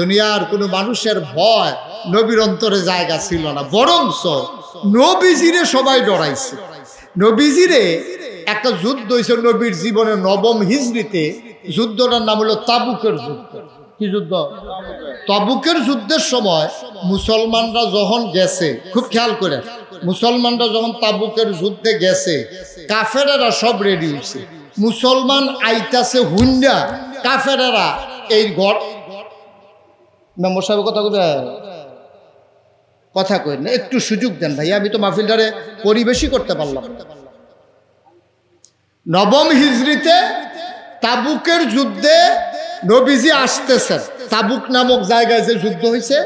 দুনিয়ার কোনো মানুষের ভয় নবীর অন্তরে জায়গা ছিল না, বরঞ্চ নবীজিরে সবাই ডরাইছে। নবীজিরে একটা যুদ্ধ হয়েছে নবীর জীবনে নবম হিজরিতে। যুদ্ধটার নাম হলো তাবুকের যুদ্ধ। কি যুদ্ধ? তাবুকের যুদ্ধের সময় মুসলমানরা যখন গেছে, খুব খেয়াল করে, মুসলমানরা যখন তাবুকের যুদ্ধে গেছে, কাফেরেরা সব রেডি হয়েছে। মুসলমান আইতাছে হুন্ডা, কাফেরেরা এই ঘর মেম্বার সাহেব কথা কই না, একটু সুযোগ দেন ভাই, আমি তো মাহফিলটারে পরিবেশই করতে পারলাম। নবম হিজরিতে তাবুকের যুদ্ধে নবীজি আসতেছেন। তাবুক নামক জায়গায় যে যুদ্ধ হয়েছে,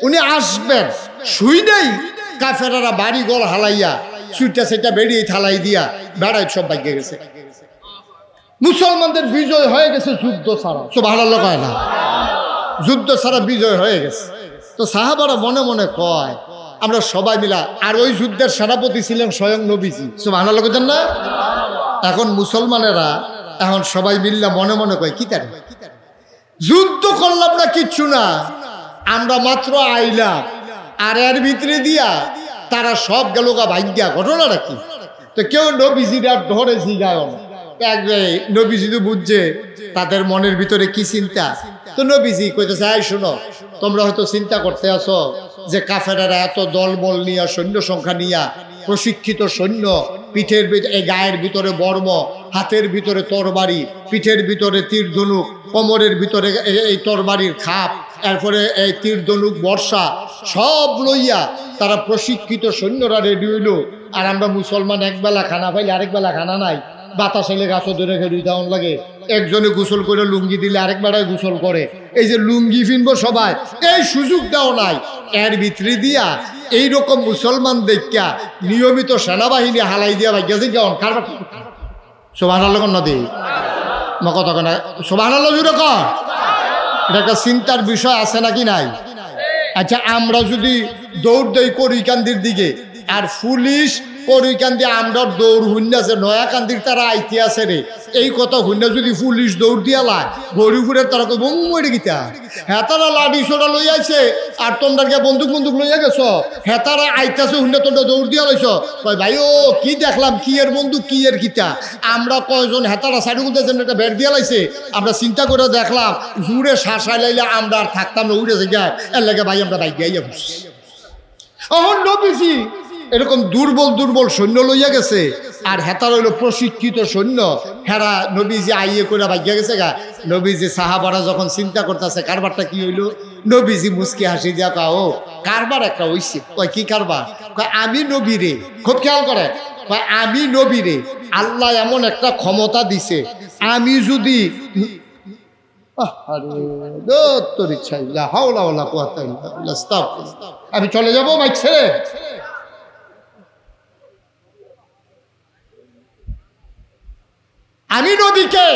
উনি আসবেন শুই নেই, কাফেরারা বাড়ি ঘর হালাইয়া সুইটা সেটা বেরিয়ে থালাই দিয়া বেড়ায় সব ভাগ্যে গেছে। মুসলমানদের বিজয় হয়ে গেছে যুদ্ধ ছাড়া। সুবহানাল্লাহ কয় না? যুদ্ধ ছাড়া বিজয় হয়ে গেছে। তো সাহাবারা মনে মনে কয় আমরা সবাই মিলা, আর ওই যুদ্ধের সেনাপতি ছিলেন স্বয়ং নবীজি। সুবহানাল্লাহ কইতেন না? এখন মুসলমানেরা এখন সবাই মিল্লা মনে মনে কয় কি তারে যুদ্ধ করলাম না, কিচ্ছু না, আমরা মাত্র আইলাম, আর এর ভিতরে দিয়া তারা সব গেল গা ভাগ্যা। ঘটনাটা কি? তো কেউ নবীজিরা ধরে জিগায় না। নবীজি তো বুঝছে তাদের মনের ভিতরে কি চিন্তা। তো নবীজি কইতেছে, আই শোনো, তোমরা হয়তো চিন্তা করতে আছো যে কাফেরেরা এত দলবল নিয়া, সৈন্য সংখ্যা নিয়া, প্রশিক্ষিত সৈন্য, পিঠের এই গায়ের ভিতরে বর্ম, হাতের ভিতরে তরবারি, পিঠের ভিতরে তীর ধনুক, কোমরের ভিতরে এই তরবারির খাপ, এরপরে এই তীর ধনুক বর্ষা সব লইয়া তারা প্রশিক্ষিত সৈন্যরা রেডি হইল। আর আমরা মুসলমান একবেলা খানা পাইলে আরেক বেলা খানা নাই, বাতাস এলে গাছও ধরে খেয়ে দেওয়ান লাগে, একজনে গোসল করে লুঙ্গি দিলে আরেক বেড়ায় গোসল করে, এই যে লুঙ্গি ফিনবো সবাই, এই সুযোগ দেওয়া নাই। এর ভিতরে দিয়া এইরকম মুসলমান দেখা নিয়মিত সেনাবাহিনী হালাই দিয়া ভাগ্যাছে কেমন কারবার। সুবহানাল্লাহ নদী মা কথা কেনা, সুবহানাল্লাহ জুড়ে কর। এটা একটা চিন্তার বিষয় আছে নাকি নাই? আচ্ছা, আমরা যদি দৌড় দেই করিকান্দির দিকে, আর পুলিশ করিকান্দি আমরা দৌড় হুন্যাছে, নয়াকান্দির তারা আইতে আছে রে, এই কথা হুন্যা যদি পুলিশ দৌড় দিয়া লাই, গরিপুরের তারা কই মরে গিতা, হ্যাঁ তারা লাঠি সোটা লই আইছে, আর তোমরা বন্দুক বন্দুক লইয়া গেছো, হ্যাঁ তারা আইতাছে হুন্যা, তোমরা দৌড় দিয়া লইছ। কয় ভাই ও কি দেখলাম, কি এর বন্দুক, কি এর কিতা, আমরা কয়জন হেতারা সাইড করতেছেন, একটা বের দিয়া লাইছে, আমরা চিন্তা করে দেখলাম জুড়ে শাসাই লাইলে আমরা আর থাকতাম না, উড়ে যায়, এর লাগে ভাই আমরা বাইক গাইয়া বসছি। অহন নবীজি এরকম দুর্বল দুর্বল সৈন্য লইয়া গেছে, আর হেতার হইল প্রশিক্ষিত সৈন্য, হেরা নবীজি আইয়ে করে ভাগ্যা গেছে গা। নবীজি সাহাবারা যখন চিন্তা করতেছে কারবারটা কি হইল, নবীজি মুস্কি হাসি দিয়া কা, ও কারবার একটা হইছে। কয় কি কারবার? কয় আমি নবীরে, খুব খেয়াল করে, কয় আমি নবীরে আল্লাহ এমন একটা ক্ষমতা দিছে, আমি যদি আমি চলে যাবো মাইক ছেড়ে। আমি নবীকে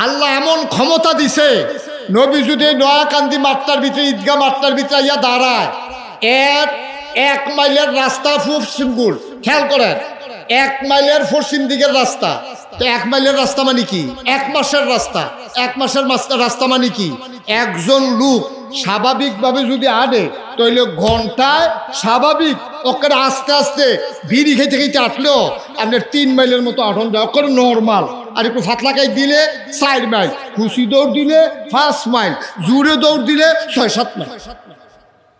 আল্লাহ এমন ক্ষমতা দিছে, নবী যদি নয়াকান্দি মাঠটার ভিতরে, ঈদগাহ মাঠটার ভিতরে ইয়া দাঁড়ায়, এক মাইলের রাস্তা খুব সিম্পল, খেয়াল করেন, 1 মাইলের পশ্চিম দিকের রাস্তা। তো 1 মাইলের রাস্তা মানে কি? 1 মাসের রাস্তা। 1 মাসের রাস্তা মানে কি? একজন লোক স্বাভাবিকভাবে যদি আনে, তাহলে ঘন্টায় স্বাভাবিক ওকে আস্তে আস্তে বিড়ি খেতে খেতে আটলেও আপনার 3 মাইলের মতো আটন যায়, ওকে নর্মাল। আর একটু ফাতলাকাই দিলে 4 মাইল, খুশি দৌড় দিলে 5 মাইল, জুড়ে দৌড় দিলে 6-7 মাইল,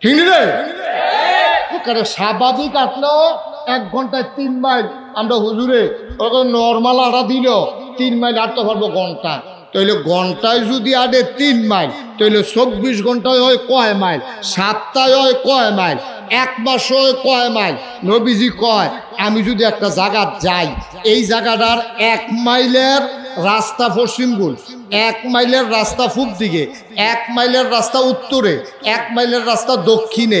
ঠিক রে? ওখানে স্বাভাবিক আটলেও 1 ঘন্টায় 3 মাইল। আমরা হুজুরে ওকে নর্মাল আটা দিল 3 মাইল আটতে পারবো ঘন্টা। তাইলে ঘন্টায় যদি আটে 3 মাইল, তাইলে 24 ঘন্টায় হয় কয় মাইল, সপ্তাহে হয় কয় মাইল, 1 মাস হয় কয় মাইল। নবীজি কয় আমি যদি একটা জায়গা যাই, এই জায়গাটার 1 মাইলের রাস্তা পশ্চিম গুল, 1 মাইলের রাস্তা পূব দিকে, 1 মাইলের রাস্তা উত্তরে, 1 মাইলের রাস্তা দক্ষিণে,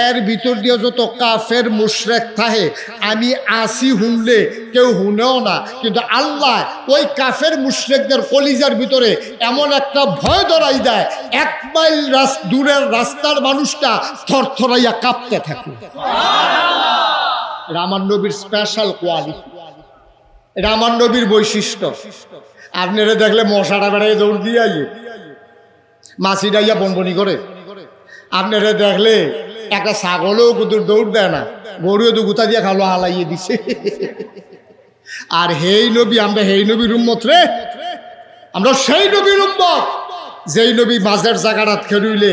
এর ভিতর দিয়ে যত কাফের মুশরিক থাকে, আমি আসি হুনলে কেউ হুনেও না, কিন্তু আল্লাহ ওই কাফের মুশরিকদের কলিজার ভিতরে এমন একটা ভয় ধরাই দেয়, 1 মাইল দূরের রাস্তার মানুষটা থরথরাইয়া কাঁপতে থাকে। এটা আমার নবীর স্পেশাল কোয়ালিটি, এটা আমার নবীর বৈশিষ্ট্য। আপনারা দেখলে মশাটা বেড়াই দৌড় দিয়ে মাছি ডাইয়া বনবনি করে। আপনারা দেখলে একটা ছাগলও কুতুর দৌড় দেয় না, গরুও তো গুতা দিয়ে খালো হালাইয়ে দিছে। আর হেই নবী, আমরা হেই নবীর উম্মত রে, আমরা সেই নবীর উম্মত যেই নবী মাঝের জায়গাটা খেলুইলে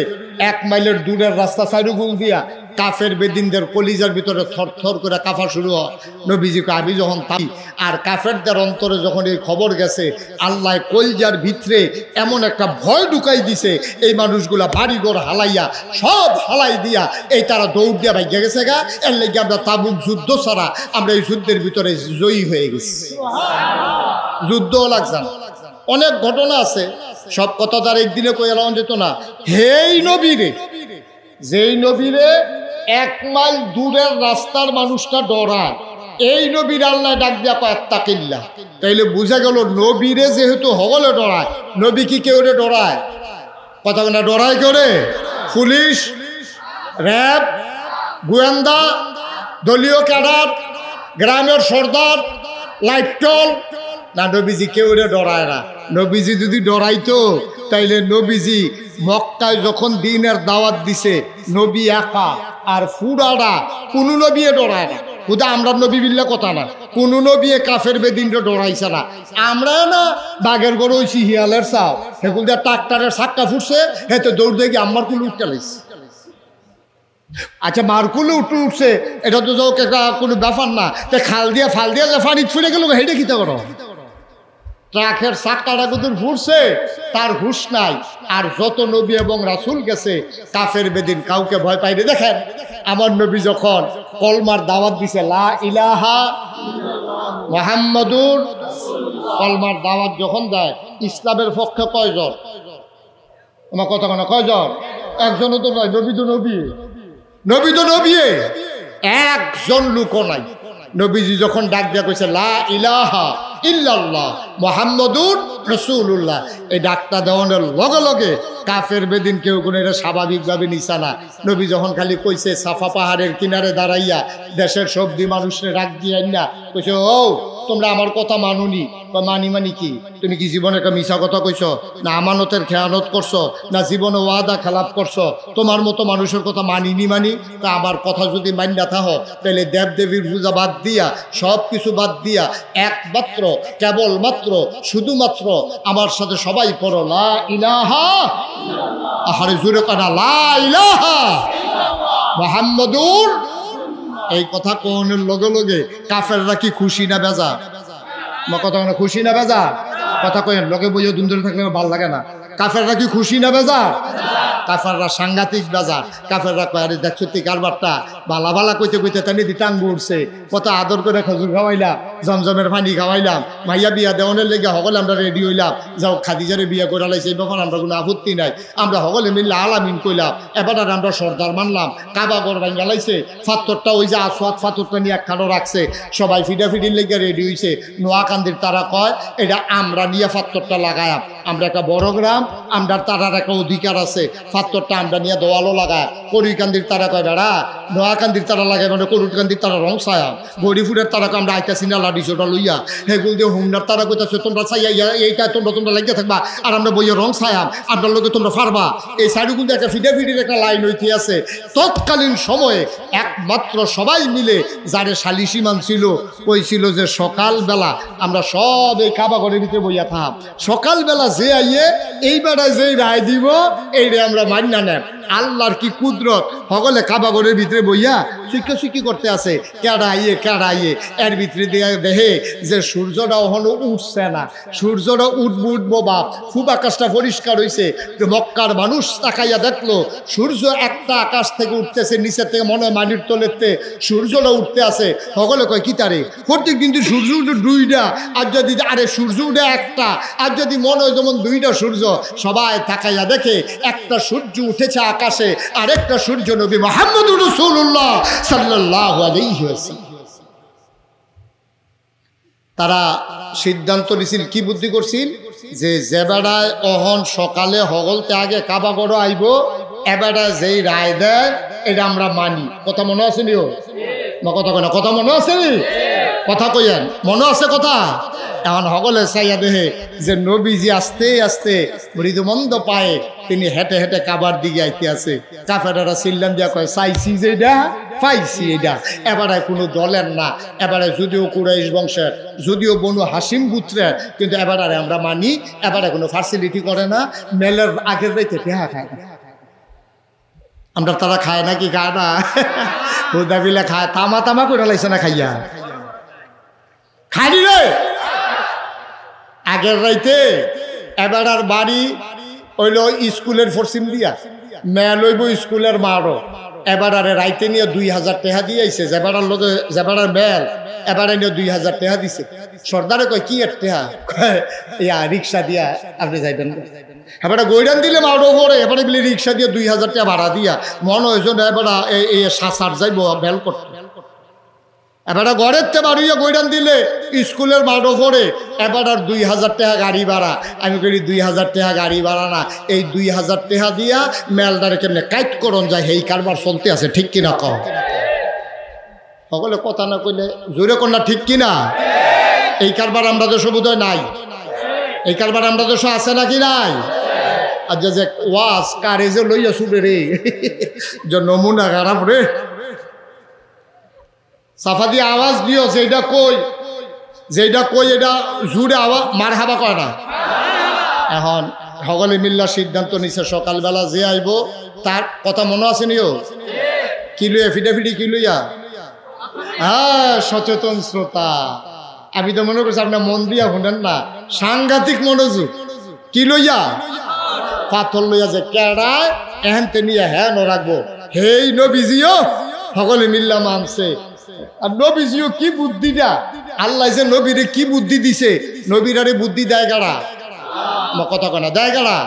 1 মাইলের দূরের রাস্তা সাইডু গুল দিয়া কাফের বেদিনদের কলিজার ভিতরে থরথর করে কাফা শুরু হয়। নবীজিকে আমি যখন থাকি আর কাফেরদের অন্তরে যখন এই খবর গেছে, আল্লাহ কলিজার ভিতরে এমন একটা ভয় ঢুকাই দিছে, এই মানুষগুলা বাড়িঘর হালাইয়া সব হালাই দিয়া এই তারা দৌড় দিয়া ভাইয়া গেছে গা। এর লেগে আমরা তাবুক যুদ্ধ ছাড়া আমরা এই যুদ্ধের ভিতরে জয়ী হয়ে গেছি। যুদ্ধও লাগছে না, অনেক ঘটনা আছে, সব কথা তার একদিনে কই এলাম যেত না। হেই নবীরে, যেই নবীরে 1 মাইল দূরের রাস্তার মানুষটা ডরায়, এই নবীর আল্লাহ ডাক দিয়া কয় তাকিল্লাহ। তাইলে বুঝা গেল নবীরে যেহেতু হগলে ডরায়, নবী কি কেউ ডরায়? কথা না ডরায় কেউ রে? পুলিশ, র্যাব, গোয়েন্দা, দলীয় ক্যাডার, গ্রামের সর্দার, লাইটল না, নবীজি কেউ ডরায় না। নবীজি যদি ডরাইতো তাইলে নবীজি মক্কায় যখন দিনের দাওয়াত দিছে, নবী একা আর ফুরাডা কোনো নবী ডরায় না। খুদা আমরা নবী বিল্লা কথা না, কোন নবী কাফের বেদিনটা ডরাইছে না। আমরা না বাঘের গরু হইছি হিয়ালের চাও, সেগুলো দিয়ে ট্রাক্টরের চাক্কা ফুটছে, হেতে দৌড় দিয়ে আমার কুলে উঠতে লাইছে। আচ্ছা মারকুলে উঠছে, এটা তো কোনো ব্যাপার না। খাল দিয়া ফাল দিয়া যে পানি ছুড়ে গেল, হেঁটে খিতে করো। ট্রাকের চাক্কাটা কুতুর ফুটছে, তার হুশ নাই। আর যত নবী এবং রাসূল গেছে কাফের বেদিন কাউকে ভয় পাইনি। দেখেন আমার নবী যখন কলমার দাওয়াত দিছে, লা ইলাহা মুহাম্মাদুর, কলমার দাওয়াত যখন দেয়, ইসলামের পক্ষে কয়জন? আমার কথা কেন কয়জন? একজনও তো নয়। নবী তো নবী, নবী তো নবী, একজন লোকও নাই। নবীজি যখন ডাক দিয়া কইছে লা ইলাহা ইল্লাল্লাহ মুহাম্মাদুর রাসূলুল্লাহ, এই ডাকটা দেওয়ানোর লগে লগে কাফের বেদিন কেউ কোনো এটা স্বাভাবিকভাবে নিছা না। নবী যখন খালি কইছে সাফা পাহাড়ের কিনারে দাঁড়াইয়া দেশের সবদি মানুষের রাগ দিয়ে না কইছে, ও তোমরা আমার কথা মানুনি। মানি মানি কি? তুমি কি জীবনে একটা মিছা কথা কইছো? না আমানতের খেয়ানত করছো? না জীবনে ওয়াদা খেলাপ করছো? তোমার মতো মানুষের কথা মানিনি মানি। তা আমার কথা যদি মানি না থাকো, তাহলে দেব দেবীর পূজা বাদ দিয়া, সব কিছু বাদ দিয়া একমাত্র কেবলমাত্র শুধুমাত্র আমার সাথে সবাই পড়ো লা ইলাহা, আহারে জোরে কথা, লা ইলাহা মুহাম্মাদুর। এই কথা কোনের লগে লগে কাফেররা কি খুশি না বেজা? কথা মানে খুশি না বেজা? কথা কইেন, লোকে বইয়ে দুন্দরে থাকলে ভালো লাগে না। কাফেররা কি খুশি না বেজা? কাফেররা সাংঘাতিক বেজা। কাফেররা কয়, আরে দেখছো তুই কারবারটা বালা বালা কইতে কইতে তানি দিতাং উঠছে, কত আদর করে খজুর খাওয়াইলাম, জমজমের পানি খাওয়াইলাম, মাইয়া বিয়া দেওয়ানের লেগে সকলে আমরা রেডি হইলাম, যাও খাদিজারে বিয়া করে লাইছে, এই ব্যাপার আমরা কোনো আপত্তি নাই। আমরা সকলে মিললে আলামিন কইলাম, এবার আর আমরা সর্দার মানলাম। কাবা গড় ভাঙ্গা লাইছে, ফাত্তরটা ওই যে আসওয়াদ ফাত্তরটা নিয়ে একখানো রাখছে, সবাই ফিডাফিডির লেগে রেডি হইছে। নোয়াকান্দির তারা কয় এটা আমরা নিয়ে ফাত্তরটা লাগায়াম, আমরা একটা বড় গ্রাম, আমরা তারার একটা অধিকার আছে, ফাত্তরটা আমরা নিয়ে দোয়ালও লাগায়। করিকান্দির তারা কয় বেড়া নোয়াকান্দির তারা লাগায়, মানে করুটকান্দির তারা রং ছায়া, গরিফুরের তারা আমরা আইতাছি না লাডিস ওটা লইয়া, হেগুল দিয়ে হুমনার তারা কইতাছে তোমরা চাইয়া এইটা তোমরা লাগিয়ে থাকবা, আর আমরা বইয়ে রং ছায়াম, আপনার লোকে তোমরা পারবা। এই সাইডুগুল দিয়ে একটা ফিডাফিডির একটা লাইন হইতে আছে। তৎকালীন সময়ে একমাত্র সবাই মিলে যারে সালিসি মান ছিল, কইছিল যে সকালবেলা আমরা সব এই কাবা ঘরের ভিতরে বইয়া থাম, সকালবেলা যে আইয়ে এই বেড়ায় যেই রায় দিব এইটা আমরা মানি না নেন। আল্লাহর কি কুদরত, সকলে কাবা ঘরের ভিতরে বইয়া শিক্ষি করতে আছে, কেডা আইয়ে এর ভিতরে দিয়ে দেখে যে সূর্যটা ওখানে উঠছে না, সূর্যটা উঠবো বাপ, খুব আকাশটা পরিষ্কার হয়েছে। মক্কার মানুষ তাকাইয়া দেখলো সূর্য একটা আকাশ থেকে উঠতেছে, নিচের থেকে মনে হয় মাটির তলেতে সূর্যটা উঠতে আছে। সকলে কয় কি তারে প্রত্যেক কিন্তু সূর্য উঠে দুইটা, আর যদি আরে সূর্য উঠে একটা, আর যদি মনে হয় যেমন দুইটা সূর্য। সবাই তাকাইয়া দেখে একটা সূর্য উঠেছে আকাশে, আরেকটা সূর্য নবী মুহাম্মদুর রাসূলুল্লাহ সাল্লাল্লাহু আলাইহি ওয়াসাল্লাম। তারা সিদ্ধান্ত নিছিল, কি বুদ্ধি করছিল, যে বেড়ায় অহন সকালে হগলতে আগে কাবা গড় আইব, এবেড়ায় যেই রায় দেয় এটা আমরা মানি। কথা মনে আছে নিও? কথা মনে আছে? কথা কইয়েন, মনে আছে কথা? এখন সকলে চাইয়া দেহে যে নবীজি আস্তে আস্তে মৃদুমন্দ পায়ে তিনি হেঁটে হেঁটে কাবার দিকে আইতে আছে। কাফেরারা চিল্লান দিয়া কয় চাইছি যে এটা পাইছি, এটা এবারে কোনো দলের না, এবারে যদিও কুরাইশ বংশের, যদিও বনু হাসিম পুত্রের, কিন্তু এবারে আমরা মানি, এবারে কোনো ফ্যাসিলিটি করে না, মেলের আগের রাইতে টেহা খায় না। আমরা তারা খায় না কি খায় না? হুদা বিলে খায়, তামা তামা করে লাইছে না খাইয়া খাইনি রে আগের রাইতে। এবার আর বাড়ি হইল স্কুলের ফরসিম দিয়া, মেয়ে লইব স্কুলের মারো। এবার আরে রাইতে নিয়ে 2000 টাকা দিয়ে আইছে, যেবার লোকে যেবার মেল এবারে নিয়ে 2000 টাকা দিছে। সর্দারে কয় কি এর টাকা? ইয়া রিক্সা দিয়া আপনি যাইবেন। এবারে গৈরান দিলে মারো পরে, এবারে বলে রিক্সা দিয়ে 2000 টাকা ভাড়া দিয়া মনে হয়েছে এবার এই সাসার যাইব বেল করতে। এবার ঘরের তে বাড়িয়ে গৈরান দিলে স্কুলের মাঠও পড়ে, এবার আর 2000 টাকা গাড়ি ভাড়া। আমি করি 2000 টাকা গাড়ি ভাড়া না, এই 2000 টাকা দিয়া মেলদারে কেমনে কাইট করন যায়, এই কারবার চলতে আছে, ঠিক কিনা কম? সকলে কথা না কইলে জোরে কন্যা ঠিক কিনা? এই কারবার আমরা দেশ বোধহয় নাই, এই কারবার আমরা দেশ আছে নাকি নাই? আর যে ওয়াজ কারে যে লইয়া শুবে রে, যে নমুনা খারাপ রে, সাফা দিয়ে আওয়াজ দিও যেটা কই, যেটা কই এটা জুড়ে আওয়াজ মার হাবা করে না। এখন সকলে মিল্লা সিদ্ধান্ত নিছে সকালবেলা যে আইব তার কথা মনে আছে নিও, কি লইয়া ফিটাফিটি কি লইয়া? হ্যাঁ, সচেতন শ্রোতা, আমি তো মনে করছি আপনার মন দিয়া শুনেন না, সাংঘাতিক মনোযোগ। কি লইয়া? পাথর লইয়া যে কেড়ায় এহেনতে নিয়ে হ্যাঁ ন রাখবো, হেই নবীজিও সকলে মিল্লা মানছে। আর নবীজিও কি বুদ্ধিটা, আল্লাহ যে নবীরে কি বুদ্ধি দিছে, নবীরারে বুদ্ধি দেয় গাড়া, কথা কয় না দেয় গাড়া?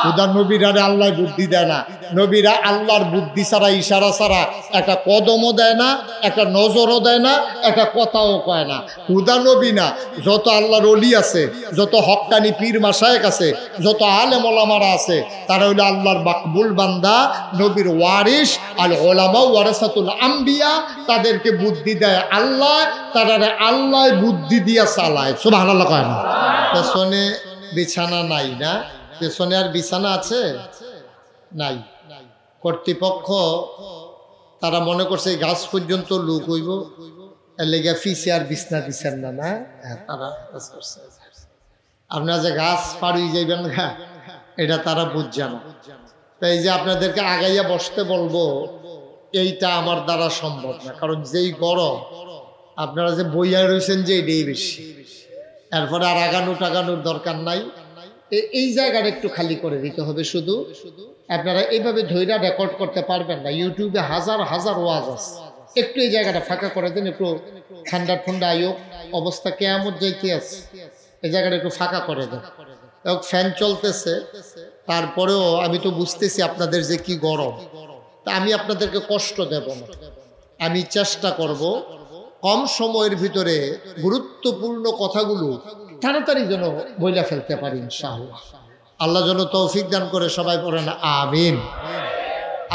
উদার নবীরারে আল্লাহ বুদ্ধি দেয় না। নবীরা আল্লাহর বুদ্ধি ছাড়া, ইশারা ছাড়া একটা কদমও দেয় না, একটা নজরও দেয় না, একটা কথাও কয় না। হুদা নবী না, যত আল্লাহর ওলি আছে, যত হক্কানি পীর মাশায়েখ আছে, যত আলেম ওলামারা আছে, তারা হইল আল্লাহর মাকবুল বান্দা, নবীর ওয়ারিস। আল ওলামা ওয়ারাসাতুল আম্বিয়া, তাদেরকে বুদ্ধি দেয় আল্লাহ, তারা আল্লাহ বুদ্ধি দিয়া চালায়। সুবহানাল্লাহ কয় না? পেছনে বিছানা নাই না? পেছনে আর বিছানা আছে? নাই। কর্তৃপক্ষ তারা মনে করছে গাছ পর্যন্ত লোক হইব, এর লেগে ফিসে আর বিছনা দিচ্ছেন না। না, তারা করছে আপনারা যে গাছ পাড়ি যাইবেন না, এটা তারা বুঝছে না। তাই যে আপনাদেরকে আগাইয়া বসতে বলবো, এইটা আমার দ্বারা সম্ভব না। কারণ যেই গরম, আপনারা যে বইয়া রয়েছেন যে এটাই বেশি, এরপরে আর আগানো টাগানোর দরকার নাই। এই জায়গাটা একটু খালি করে দিতে হবে। শুধু আপনারা এইভাবে ধৈর্য রেকর্ড করতে পারবেন না, ইউটিউবে হাজার হাজার ওয়াজ আছে, একটু এই জায়গাটা ফাঁকা করে দেন, একটু ঠান্ডা ঠান্ডা আয়োগ অবস্থা কেমন যাইতে আছে, এই জায়গাটা একটু ফাঁকা করে দেন। ফ্যান চলতেছে, তারপরেও আমি তো বুঝতেছি আপনাদের যে কি গরম, তা আমি আপনাদেরকে কষ্ট দেব না। আমি চেষ্টা করব কম সময়ের ভিতরে গুরুত্বপূর্ণ কথাগুলো তাড়াতাড়ি যেন বইলা ফেলতে পারি ইনশাআল্লাহ। আল্লাহ যেন তৌফিক দান করে, সবাই পড়েন আমিন।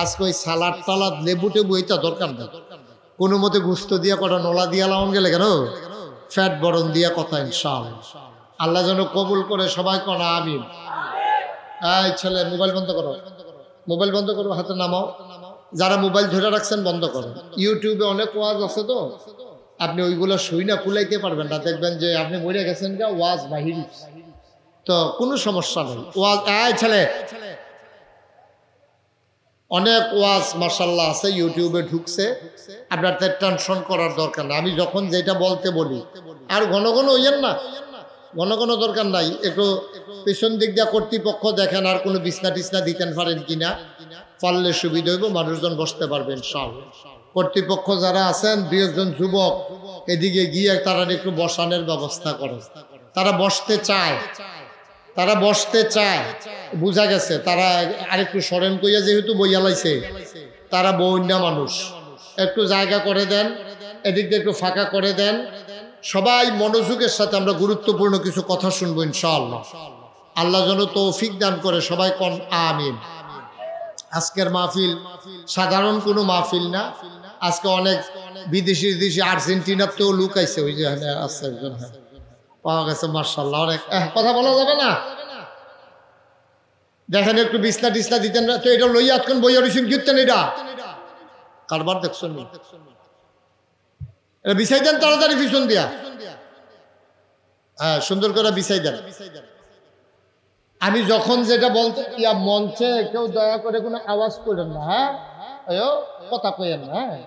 আজকে ওই সালাদ টালাদ লেবু টেবু এটা দরকার নেই, কোনো মতে গুস্ত দিয়া কটা নলা দিয়া লাউন গেলে কেন, ফ্যাট বরণ দিয়া কথা ইনশাআল্লাহ। আল্লাহ যেন কবুল করে, সবাই কোন আমিন। এই ছেলে মোবাইল বন্ধ করো, মোবাইল বন্ধ করো, হাতে নামাও। যারা মোবাইল ধরে রাখছেন বন্ধ করো। ইউটিউবে অনেক ওয়াজ আছে তো, আপনি ওইগুলো শুই না কুলাইতে পারবেন না, দেখবেন যে আপনি মরে গেছেন গা ওয়াজ বাহির, তো কোনো সমস্যা নেই। ওয়াজ ছেলে অনেক ওয়াজ মাশাআল্লাহ আছে, ইউটিউবে ঢুকছে, আপনার টেনশন করার দরকার নেই। আমি যখন যেটা বলতে বলি, আর ঘন ঘন হইয়েন না, ঘন ঘন দরকার নাই। একটু পেছন দিক দিয়ে কর্তৃপক্ষ দেখেন আর কোনো বিছনা টিছনা দিতেন পারেন কিনা, পারলে সুবিধা হইব, মানুষজন বসতে পারবেন সব। কর্তৃপক্ষ যারা আছেন, দুই একজন যুবক এদিকে গিয়ে তারা একটু বসানোর ব্যবস্থা করে। তারা বসতে চায়, তারা বসতে চায়, বুঝা গেছে। তারা আরেকটু সরেন কইয়া যেহেতু বইয়া লাইছে, তারা বইনা মানুষ, একটু জায়গা করে দেন, এদিক দিয়ে একটু ফাঁকা করে দেন। সবাই মনোযোগের সাথে আমরা গুরুত্বপূর্ণ কিছু কথা শুনবো ইনশাআল্লাহ। আল্লাহ যেন তৌফিক দান করে, সবাই কোন আমিন। আজকের মাহফিল সাধারণ কোনো মাহফিল না, আজকে অনেক বিদেশি আর্জেন্টিনাতেও লোক আইছে, ওই যে আছে একজন, পাওয়া গেছে মার্শাল্লাহ। অনেক কথা বলা যাবে না, দেখেন একটু বিছনা টিসনা দিতেন তো, এটা লইয়া আজকাল বইয়া রইছেন কীর্তেন, এটা কারবার দেখছেন, এটা বিছাই দেন তাড়াতাড়ি পিছন দিয়া, হ্যাঁ সুন্দর করে বিছাই দেন। আমি যখন যেটা বলতে ইয়া মঞ্চে কেউ দয়া করে কোনো আওয়াজ করেন না, হ্যাঁ কথা কইেন না, হ্যাঁ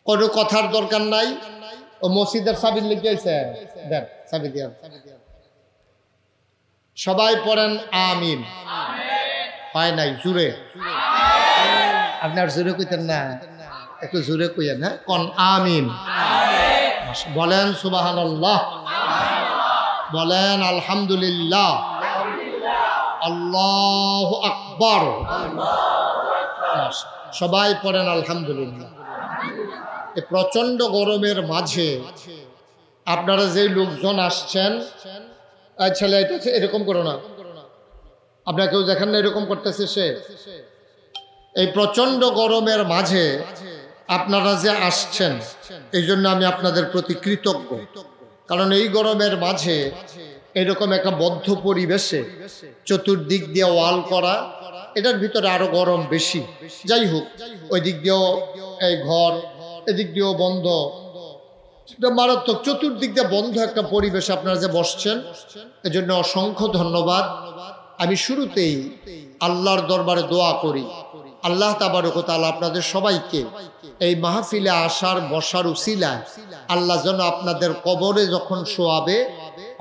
কোনো কথার দরকার নাই। ও মসজিদের চাবি লিখে আইছে, দেন চাবি দিয়া, সবাই পড়েন আমিন। হয় নাই জুড়ে, আপনার জোরে কইতেন না, একটু জোরে কইেন, হ্যাঁ কোন আমিন। বলেন সুবহানাল্লাহ, বলেন আলহামদুলিল্লাহ, আল্লাহু আকবার, সবাই পড়েন আলহামদুলিল্লাহ। এই প্রচন্ড গরমের মাঝে আপনারা যে লোকজন আসছেন, ছেলে এটা এরকম করো না, আপনারা কেউ দেখেন না এরকম করতেছে সে। এই প্রচন্ড গরমের মাঝে আপনারা যে আসছেন, এই জন্য আমি আপনাদের প্রতি কৃতজ্ঞ। কারণ এই গরমের মাঝে এরকম একটা বদ্ধ পরিবেশে চতুর্দিক দিয়ে ওয়াল করা, এটার ভিতরে আরো গরম বেশি। যাই হোক, ওই দিক দিয়েও এই ঘর, এদিক দিয়েও বন্ধ, মারাত্মক চতুর্দিক দিয়ে বন্ধ একটা পরিবেশে আপনারা যে বসছেন, এজন্য অসংখ্য ধন্যবাদ। আমি শুরুতেই আল্লাহর দরবারে দোয়া করি, আল্লাহ তাবারক ওয়া তাআলা আপনাদের সবাইকে এই মাহফিলে আসার বসার উসিলায় আল্লাহ যেন আপনাদের কবরে যখন শোয়াবে,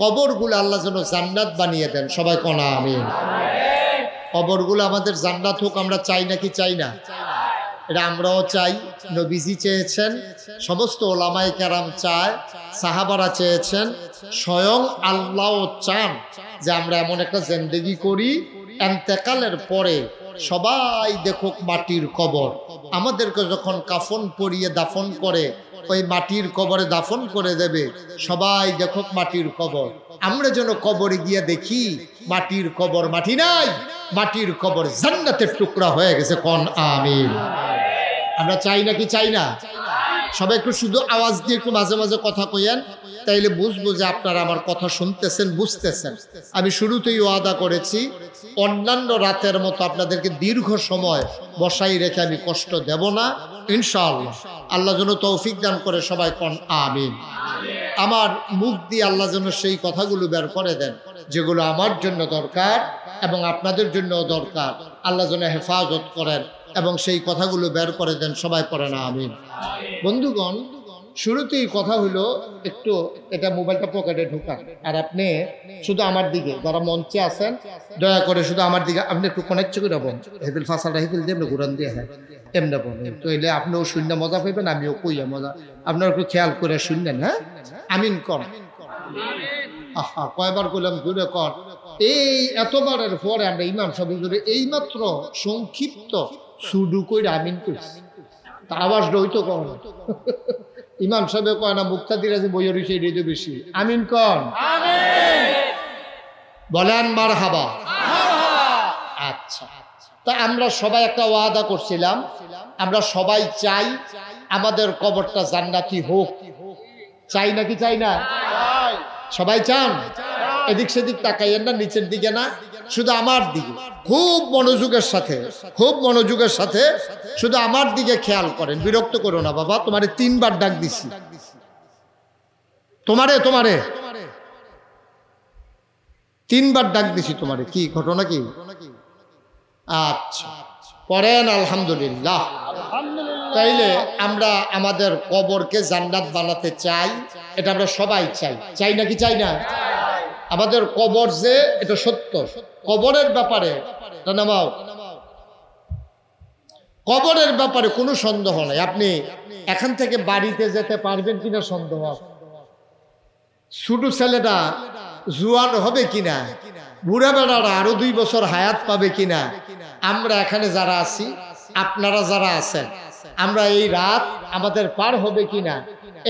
কবরগুলো আল্লাহ যেন জান্নাত বানিয়ে দেন। সবাই কোন আমিন। কবরগুলো আমাদের জান্নাত হোক, আমরা চাই নাকি চাই না? এটা আমরাও চাই, নবীজি চেয়েছেন, সমস্ত ওলামায়ে কেরাম চায়, সাহাবারা চেয়েছেন, স্বয়ং আল্লাহও চান যে আমরা এমন একটা জিন্দেগি করি, ইন্তেকালের পরে সবাই দেখুক মাটির কবর। আমাদেরকে যখন কাফন পরিয়ে দাফন করে ওই মাটির কবরে দাফন করে দেবে, সবাই দেখুক মাটির কবর। আমরা যেন কবরে গিয়ে দেখি মাটির কবর মাটি নাই, মাটির কবর জান্নাতের টুকরা হয়ে গেছে। কোন আমিন। আমরা চাই নাকি চাই না? সবাই একটু শুধু আওয়াজ দিয়ে একটু মাঝে মাঝে কথা কইেন, তাইলে বুঝবো যে আপনারা আমার কথা শুনতেছেন, বুঝতেছেন। আমি শুরুতেই ওয়াদা করেছি, অন্যান্য রাতের মতো আপনাদেরকে দীর্ঘ সময় বসাই রেখে আমি কষ্ট দেব না, ইনশাআল্লাহ। আল্লাহ যেন তৌফিক দান করে, সবাই কোন আমিন। আমার মুখ দিয়ে আল্লাহ যেন সেই কথাগুলো বের করে দেন যেগুলো আমার জন্য দরকার এবং আপনাদের জন্য দরকার। আল্লাহ যেন হেফাজত করেন এবং সেই কথাগুলো বের করে দেন। সবাই পড়ে না আমিন। বন্ধুগণ, শুরুতেই কথা হলো, একটু এটা মোবাইলটা পকেটে ঢোকান, আর আপনি শুধু আমার দিকে, যারা মঞ্চে আছেন দয়া করে শুধু আমার দিকে আপনি একটু কনেক্ট করে বোন, হেফিল ফাঁসাটা হেফিল দিয়ে আপনি ঘুরান দিয়ে, হ্যাঁ এমনি বোন, তো এলে আপনিও শূন্য মজা পাইবেন, আমিও কইয়া মজা, আপনারা একটু খেয়াল করে শুনলেন, হ্যাঁ আমিন কর। আহা, কয়বার করলাম ঘুরে কর। এই এতবারের পরে আমরা ইমাম সাহেব এইমাত্র সংক্ষিপ্ত সুডু কইরা আমিন করছি, তা আওয়াজ রইতো কখন ইমাম সাহেব কয় না, মুক্তাদিরা যে বইয়ের সেই রেডিও বেশি। আমিন কন, বলেন মারহাবা। আচ্ছা, তা আমরা সবাই একটা ওয়াদা করছিলাম, আমরা সবাই চাই আমাদের কবরটা জান্নাতি হোক। চাই নাকি চাই না? সবাই চান? এদিক সেদিক তাকাইয়েন না, নিচের দিকে না, শুধু আমার দিকে খুব মনোযোগের সাথে, খুব মনোযোগের সাথে শুধু আমার দিকে খেয়াল করেন। বিরক্ত করো না বাবা, তোমারে 3 বার ডাক দিছি, তোমারে 3 বার ডাক দিছি তোমারে। কি ঘটনা কি? আচ্ছা, পড়েন আলহামদুলিল্লাহ। তাইলে আমরা আমাদের কবরকে জান্নাত বানাতে চাই, এটা আমরা সবাই চাই। চাই নাকি চাই না? আমাদের কবর যে এটা সত্য, কবরের ব্যাপারে নামাও, কবরের ব্যাপারে কোনো সন্দেহ নাই। আপনি এখান থেকে বাড়িতে যেতে পারবেন কিনা সন্দেহ, ছোট ছেলেটা জুয়ান হবে কিনা, বুড়া বেড়ারা আরো 2 বছর হায়াত পাবে কিনা, আমরা এখানে যারা আছি, আপনারা যারা আছেন, আমরা এই রাত আমাদের পার হবে কিনা,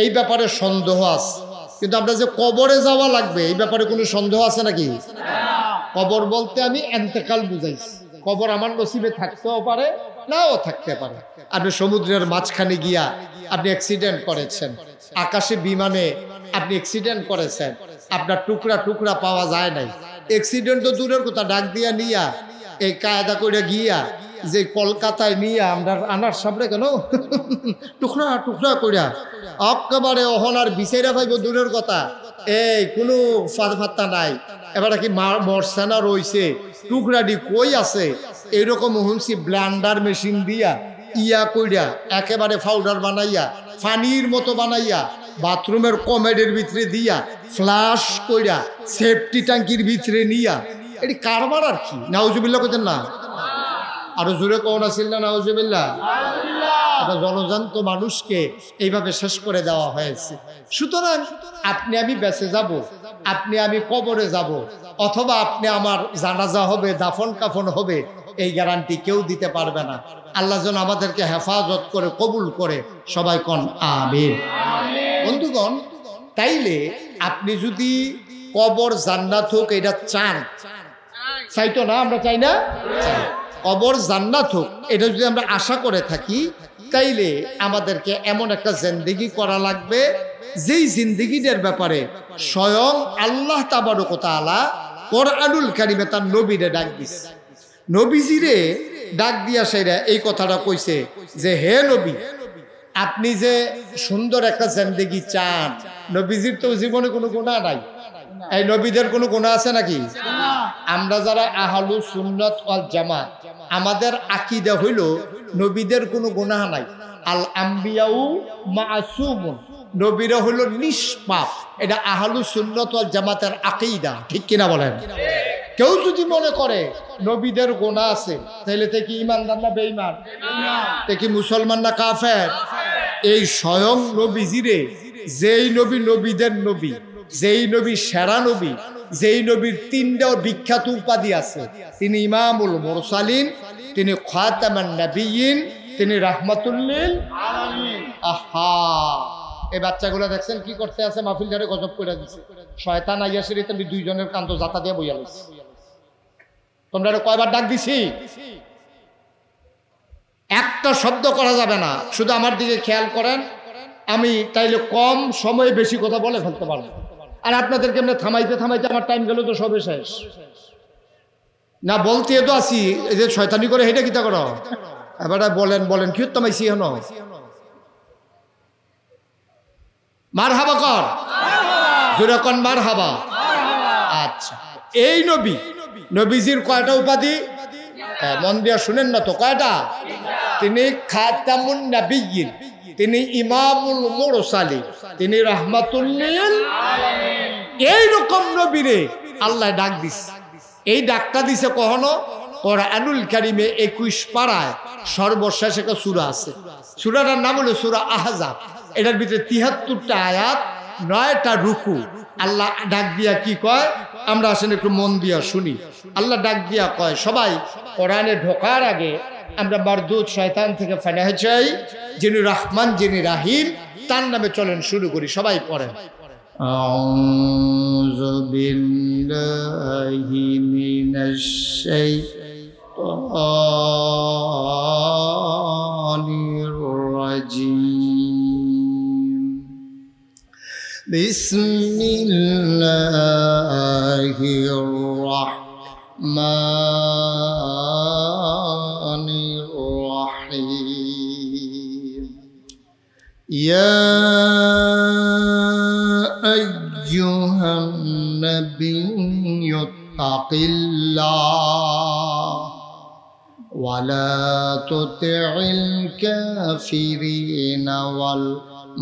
এই ব্যাপারে সন্দেহ আছে। কিন্তু আমরা যে কবরে যাওয়া লাগবে, এই ব্যাপারে কোনো সন্দেহ আছে নাকি? কবর বলতে আমি ইন্তেকাল বুঝাইছি। কবর আমার নসিবে থাকতেও পারে, নাও থাকতে পারে। আপনি সমুদ্রের মাঝখানে গিয়া আপনি অ্যাক্সিডেন্ট করেছেন, আকাশে বিমানে আপনি অ্যাক্সিডেন্ট করেছেন, আপনার টুকরা টুকরা পাওয়া যায় নাই। অ্যাক্সিডেন্ট তো দূরের কথা, ডাক দিয়া নিয়া এই কায়দা করে গিয়া যে কলকাতায় নিয়ে আমরা আনার সামনে কেন টুকরা টুকরা করিয়া একেবারে অহনার বিচাইরা পাইব দূরের কথা, এই কোনো ফাত্তা নাই। এবারে কি মরছে না রইছে, টুকরাটি কই আছে, এইরকম হুমসি ব্লান্ডার মেশিন দিয়া ইয়া কইরা একেবারে পাউডার বানাইয়া পানির মতো বানাইয়া বাথরুমের কমেডের ভিতরে দিয়া ফ্লাশ কইরা সেফটি ট্যাঙ্কির ভিতরে নিয়া, এটি কারবার আর কি। নাউজুবিল্লাহ কইতেন না? আরো জোরে কোন আসিল না? নাউজুবিল্লাহ। একটা জলজান্ত মানুষকে এইভাবে শেষ করে দেওয়া হয়েছে। সুতরাং আপনি আমি বেঁচে যাব, আপনি আমি কবরে যাব, অথবা আপনি আমার জানাজা হবে, দাফন কাফন হবে, এই গ্যারান্টি কেউ দিতে পারবে না। আল্লাহ যেন আমাদেরকে হেফাজত করে কবুল করে, সবাই কোন আমিন। বন্ধুগণ, তাইলে আপনি যদি কবর জান্নাত হোক এটা চান, চাইতো না? আমরা চাই না? কবর জান্নাত হোক এটা যদি আমরা আশা করে থাকি, তাইলে আমাদেরকে এমন একটা জিন্দেগি করা লাগবে যেই জিন্দেগিটার ব্যাপারে স্বয়ং আল্লাহ তাবারক ওয়া তাআলা কোরআনুল কারীমে তার নবীরে ডাক দিছে। নবীজিরে ডাক দিয়া সেরা এই কথাটা কইছে যে, হে নবী, আপনি যে সুন্দর একটা জিন্দেগি চান, নবীজির তো জীবনে কোনো গুনাহ নাই। এই নবীদের কোনো গুনাহ আছে নাকি? আমরা যারা আহলুস সুন্নাত ওয়াল জামাত, আমাদের আকীদা হইল নবীদের কোনো গুনাহ নাই। আল আম্বিয়াউ মাসুমুন, নবীরা হইল নিষ্পাপ। এটা আহলুস সুন্নাত ওয়াল জামাতের আকীদা, ঠিক কিনা বলেন? কেউ যদি মনে করে নবীদের গুনাহ আছে, তাহলে তে কি ঈমানদার না বেঈমান? তে কি মুসলমান না কাফের? এই স্বয়ং নবীজিরে, যেই নবী নবীদের নবী, যেই নবী সেরা নবী, যেই নবীর তিনটা বিখ্যাত উপাধি আছে, তিনি ইমামুল মুরসালিন, তিনি খাতামান নবিয়্যিন, তিনি রাহমাতুল লিল আলামিন। আহা, এই বাচ্চাগুলো দেখছেন কি করতে আছে? মাহফিল ধরে গজব করে দিছে। শয়তান আইয়া সেরে তুমি দুইজনের কান্ত জাতা দিয়ে বইয়া লইছে। তোমরা কয়বার ডাক দিছি? একটা শব্দ করা যাবে না, শুধু আমার দিকে খেয়াল করেন। আমি তাইলে কম সময়ে বেশি কথা বলে ফেলতে পারবো, আর আপনাদেরকে এমনি থামাইতে থামাইতে আমার টাইম গেল তো সবে শেষ। না বলতে তো আসি, এই যে শয়তানি করে হেঁটে কিতা করো? এবার বলেন বলেন কি থামাইছি হন? মার হাবা কর, জোরে কন মার হাবা। আচ্ছা, এই নবী, নবীজির কয়টা উপাধি? মন দিয়া শুনেন না তো, কয়টা? তিনি খাতামুন নবিয়্যিন, তিনি ইমামুল মুরসালিন, তিনি রাহমাতুল লিল আলামিন। এইরকম নবীরে আল্লাহ ডাক দিছে। এই ডাকটা দিছে কখনো কোরআনুল কারীমে 21 পারায় সর্বশেষ একটা সূরা আছে। সূরাটার নাম হলো সূরা আহজাব। এটার ভিতরে 73টা আয়াত, 9টা রুকু। আল্লাহ ডাক দিয়া কি কয় আমরা আসলে একটু মন দিয়া শুনি। আল্লাহ ডাক দিয়া কয়, সবাই কোরআনে ঢোকার আগে আমরা মারদুদ শয়তান থেকে পানাহ চাই, যিনি রহমান যিনি রাহিম, তার নামে চলেন শুরু করি। সবাই পড়েন। আউযু বিল্লাহি মিনাশ শাইতানির রাজীম। বিসমিল্লাহির রাহমানির রাহিম। ইয়া আইয়ুহান নাবিয়্যু তাকিল্লাহ ওয়া লা তুতি'ল কাফিরিনা ওয়াল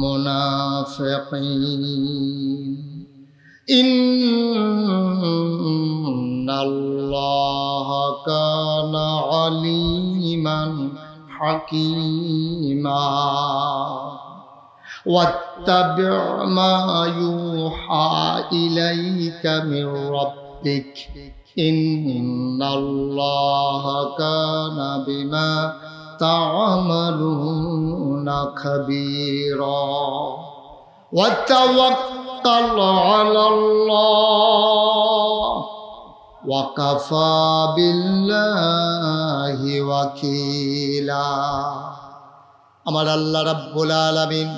মুনাফিকিন ইন্নাল্লাহা কানা আলিমান হাকীমা ওয়াত্তাবি' মা ইউহা ইলাইকা মির রাব্বিক ইন্নাল্লাহা কানা বিমা তা'মালুনা খাবীরা ওয়াতাওয়াক্কাল আলাল্লাহ ওয়াকাফা বিল্লাহি ওয়াকিলা। আমার আল্লাহ রাব্বুল আলামিন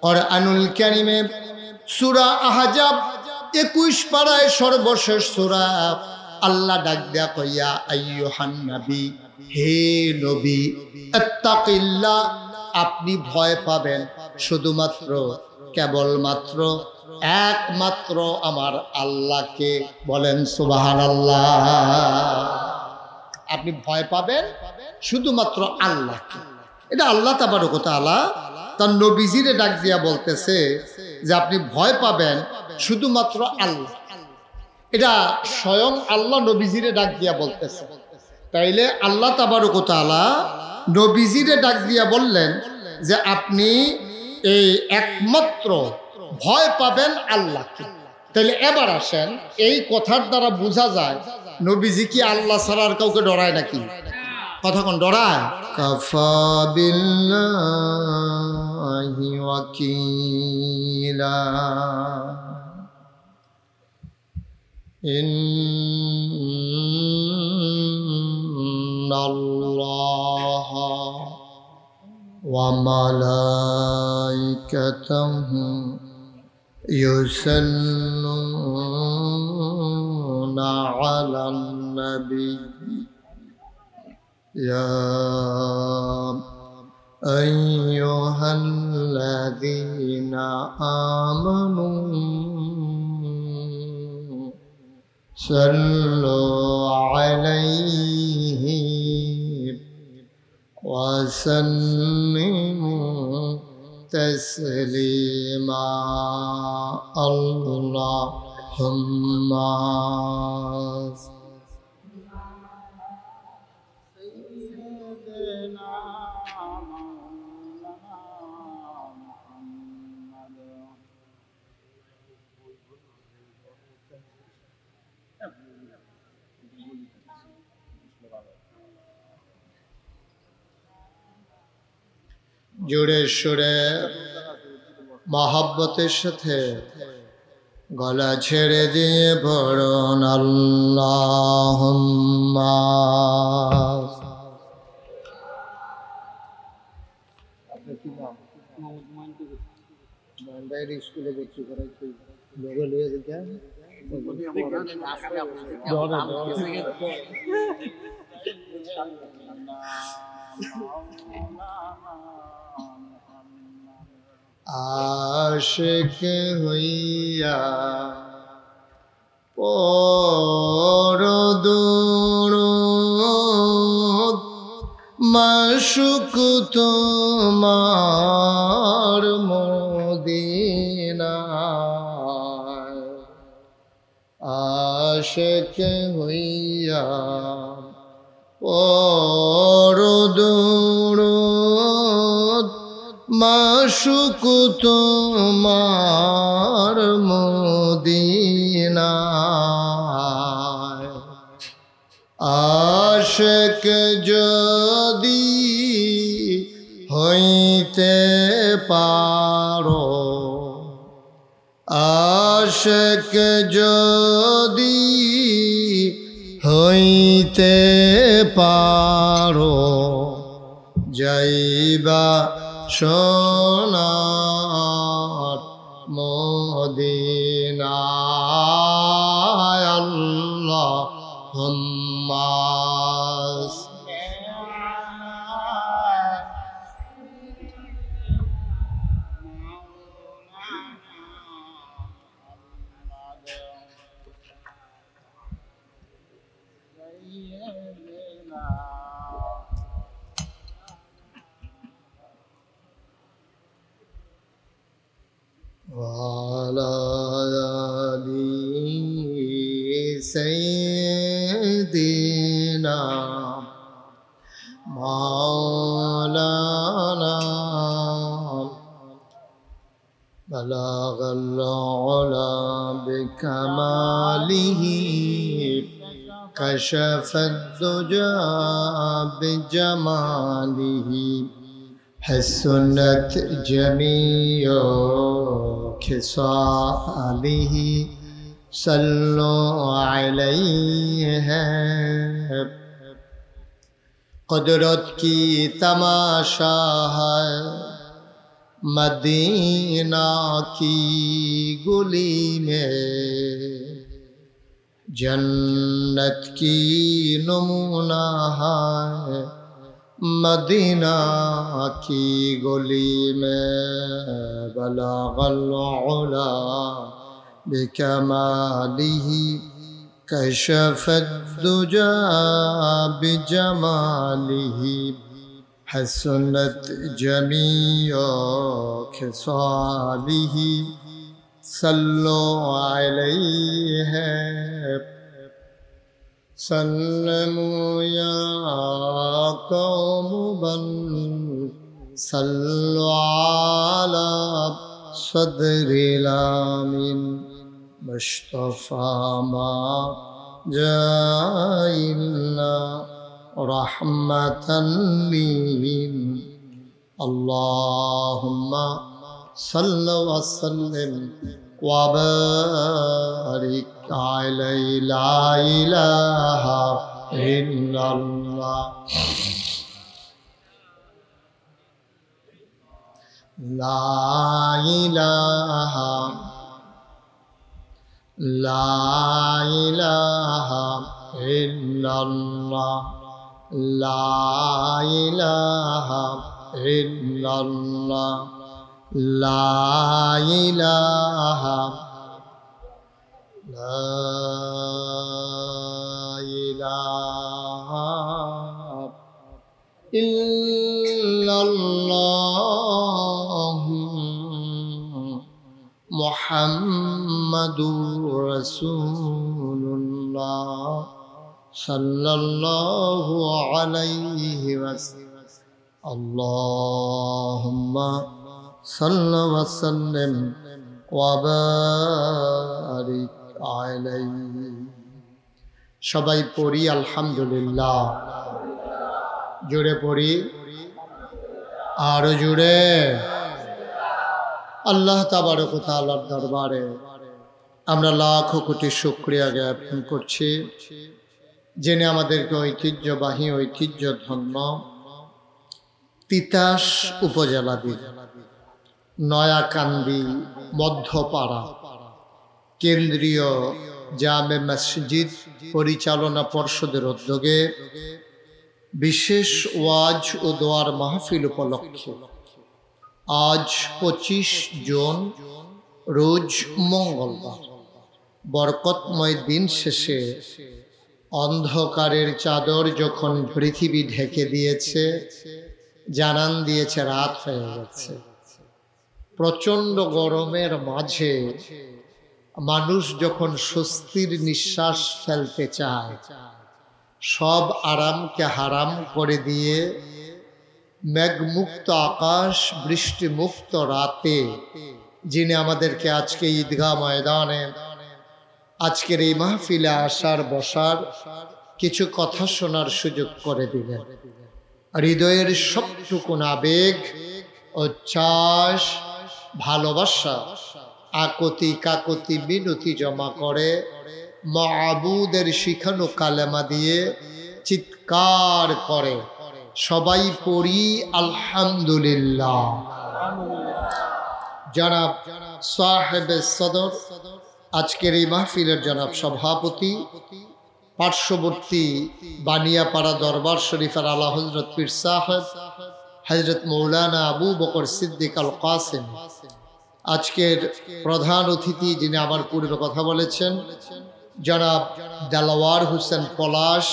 কুরআনুল কারীমে সূরা আহজাব 21 পারায় সর্বশেষ সূরা আল্লাহ ডাক দেয়া কইয়া আইয়ুহান নবী, হে নবী, আত্তাকিল্লাহ, আপনি ভয় পাবেন শুধুমাত্র কেবলমাত্র একমাত্র আমার আল্লাহকে। বলেন সুবহানাল্লাহ। আপনি ভয় পাবেন শুধুমাত্র আল্লাহকে। এটা আল্লাহ তাবারক ওয়া তাআলা তার নবীজিরে ডাক দিয়া বলতেছে যে আপনি ভয় পাবেন শুধুমাত্র আল্লাহ। এটা স্বয়ং আল্লাহ নবীজিরে ডাক দিয়া বলতেছে। তাইলে আল্লাহ তাবারক ওয়া তাআলা নবীজিরে ডাক দিয়া বললেন যে আপনি এই একমাত্র ভয় পাবেন আল্লাহকে। তাইলে এবার আসেন, এই কথার দ্বারা বোঝা যায় নবীজি কি আল্লাহ ছাড়া আর কাউকে ডরায় নাকি? কথা কোন ডরায়? কাফা বিল্লাহি ওয়াকিলা। ইন্নাল্লাহা ওয়া মালাইকাতাহু ইউসাল্লুনা আলান নবী ইয়া আইয়ুহাল্লাযীনা আমানু সাল্লু আলাইহি ওয়া সাল্লিমু তাসলিমা। আল্লাহুম্মা জোরে সোরে মহব্বতের সাথে গলা ছেড়ে দিয়ে পড়ুন আল্লাহুম্মা। স্কুলে ভর্তি করাইতে আশিক হইয়া পড়ো দুরূদ, মাশুক তোমার মদিনায়। আশিক হইয়া পড়ো দুরূদ, মাশুক তোমার মদিনায়। আশিক যদি হইতে পারো, আশিক যদি হইতে পারো, যাইবা সোনার মদিনায়। আল্লাহুম্মা وعلى آل سيدنا مولانا بلغ العلا بكماله كشف الدجى بجماله حسنت جميع خصاله सल्लो अलैहि है। कुदरत की तमाशा है मदीना की गली में, जन्नत की नमूना है मदीना की गली में। बलगल उला बिकमालिही कशफत दुजा बिजमालिही, हसनत जमीओ खिसालिही, सल्लो अलैहि सल्लमू या कौम बन, सल्लु अला सदरिल आमीन, मुस्तफा मा जाइल्ला रहमतन लिल। अल्लाहुम्मा सल्लि व सल्लिम व बारिक अलैहि, ला इलाहा इल्लल्लाह, ला इलाहा इल्लल्लाह, ला इलाहा इल्लल्लाह, ला इलाहा इल्लल्लाह मुहम्मदुर रसूलुल्लाह सल्लल्लाहु अलैहि वसल्लम। अल्लाहुम्मा सल्लि व सल्लिम व बारिक अलैहि। সবাই পড়ি আলহামদুলিল্লাহ, জোরে পড়ি, আরো জোরে। আল্লাহ তাবারক ওয়া তাআলার দরবারে আমরা লাখো কোটি শুকরিয়া জ্ঞাপন করছি, যিনি আমাদেরকে ঐতিহ্যবাহী ঐতিহ্যধন্য তিতাস উপজেলাধীন নয়াকান্দি মধ্যপাড়া কেন্দ্রীয় জামে মসজিদ পরিচালনা পর্ষদের উদ্যোগে বিশেষ ওয়াজ ও দোয়ার মাহফিল উপলক্ষে আজ 25 জুন রোজ মঙ্গলবার বরকতময় দিন শেষে অন্ধকারের চাদর যখন পৃথিবী ঢেকে দিয়েছে, জানান দিয়েছে রাত হয়ে গেছে। প্রচণ্ড গরমের মাঝে মানুষ যখন স্বস্তির নিঃশ্বাস ফেলতে চায়, সব আরামকে হারাম করে দিয়ে মেঘমুক্ত আকাশ, বৃষ্টিমুক্ত রাতে যিনি আমাদেরকে আজকে ঈদগাহ ময়দানে আজকের এই মাহফিলে আসার বসার কিছু কথা শোনার সুযোগ করে দিলেন, হৃদয়ের সবটুকুন আবেগ, উচ্ছ্বাস, ভালোবাসা, আকতি কাকতি মিনতি জমা করে মাবুদের শিখানো কালেমা দিয়ে চিৎকার করে সবাই পড়ি আলহামদুলিল্লাহ। জনাব সাহেবে সদর, আজকের এই মাহফিলের জনাব সভাপতি, পার্শ্ববর্তী বানিয়াপাড়া দরবার শরীফের আলা হযরত পীর সাহেব হযরত মৌলানা আবু বকর সিদ্দিক আল কাসেম, আজকের প্রধান অতিথি যিনি আমার পূর্বে কথা বলেছেন জনাব দেলাওয়ার হোসেন পলাশ,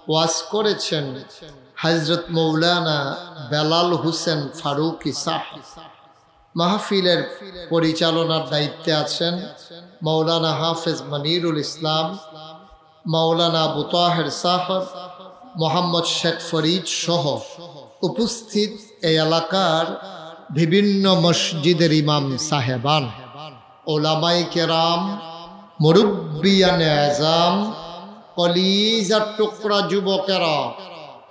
ওয়াজ করেছেন হযরত মৌলানা বেলাল হোসেন ফারুকি সাহেব, মাহফিলের পরিচালনার দায়িত্বে আছেন মৌলানা হাফেজ মনিরুল ইসলাম, মৌলানা আবু তাহের সাহেব, মোহাম্মদ শেখ ফরিদ সহ উপস্থিত এই এলাকার বিভিন্ন মসজিদের ইমাম সাহেবান, ওলামায়ে কেরাম, মুরব্বিয়ানে আযম, কলিজার টুকরা যুবকেরা,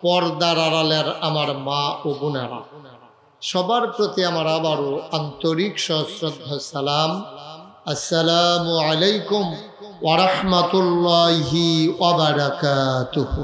পর্দার আড়ালের আমার মা ও বোনেরা, সবার প্রতি আমার আবারও আন্তরিক সশ্রদ্ধ সালাম আসসালামু আলাইকুম ওয়া রাহমাতুল্লাহি ওয়া বারাকাতুহু।